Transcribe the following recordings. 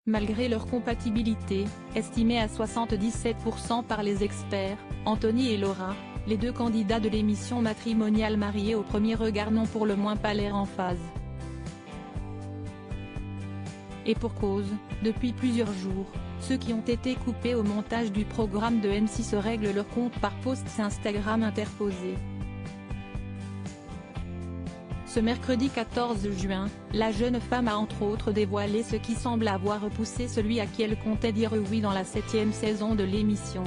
Malgré leur compatibilité, estimée à 77% par les experts, Anthony et Laura, les deux candidats de l'émission matrimoniale mariés au premier regard n'ont pour le moins pas l'air en phase. Et pour cause, depuis plusieurs jours, ceux qui ont été coupés au montage du programme de M6 règlent leur compte par posts Instagram interposés. Ce mercredi 14 juin, la jeune femme a entre autres dévoilé ce qui semble avoir repoussé celui à qui elle comptait dire oui dans la 7e saison de l'émission.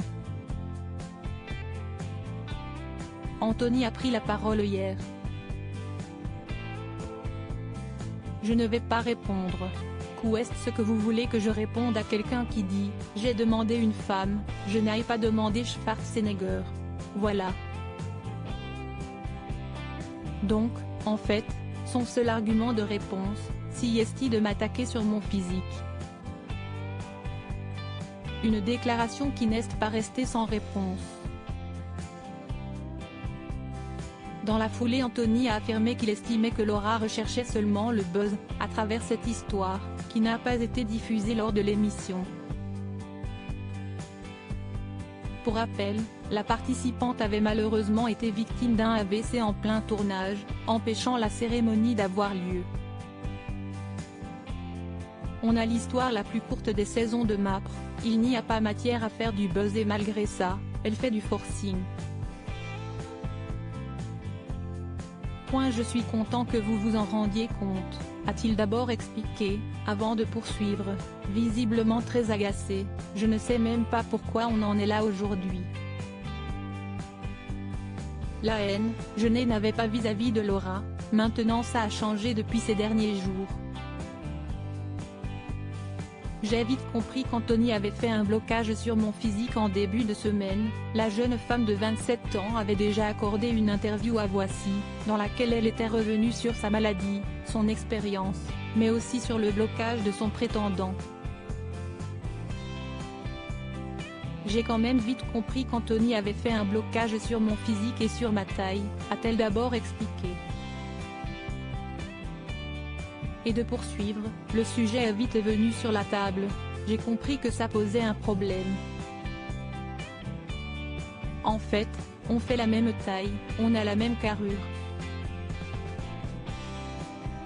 Anthony a pris la parole hier. Je ne vais pas répondre. Est-ce ce que vous voulez que je réponde à quelqu'un qui dit « J'ai demandé une femme, je n'ai pas demandé Schwarzenegger ». Voilà. Donc, en fait, son seul argument de réponse, c'est de m'attaquer sur mon physique. Une déclaration qui n'est pas restée sans réponse. Dans la foulée, Anthony a affirmé qu'il estimait que Laura recherchait seulement le buzz, à travers cette histoire, qui n'a pas été diffusée lors de l'émission. Pour rappel, la participante avait malheureusement été victime d'un AVC en plein tournage, empêchant la cérémonie d'avoir lieu. On a l'histoire la plus courte des saisons de MAPR, il n'y a pas matière à faire du buzz et malgré ça, elle fait du forcing. Je suis content que vous vous en rendiez compte, a-t-il d'abord expliqué, avant de poursuivre, visiblement très agacé, je ne sais même pas pourquoi on en est là aujourd'hui. La haine, je n'avais pas vis-à-vis de Laura, maintenant ça a changé depuis ces derniers jours. J'ai vite compris qu'Anthony avait fait un blocage sur mon physique en début de semaine. La jeune femme de 27 ans avait déjà accordé une interview à Voici, dans laquelle elle était revenue sur sa maladie, son expérience, mais aussi sur le blocage de son prétendant. J'ai quand même vite compris qu'Anthony avait fait un blocage sur mon physique et sur ma taille, a-t-elle d'abord expliqué. Et de poursuivre, le sujet est vite venu sur la table, j'ai compris que ça posait un problème. En fait, on fait la même taille, on a la même carrure.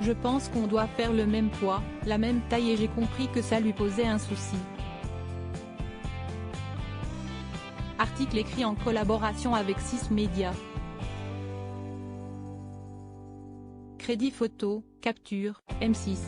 Je pense qu'on doit faire le même poids, la même taille et j'ai compris que ça lui posait un souci. Article écrit en collaboration avec 6 médias. Crédit photo, capture, M6.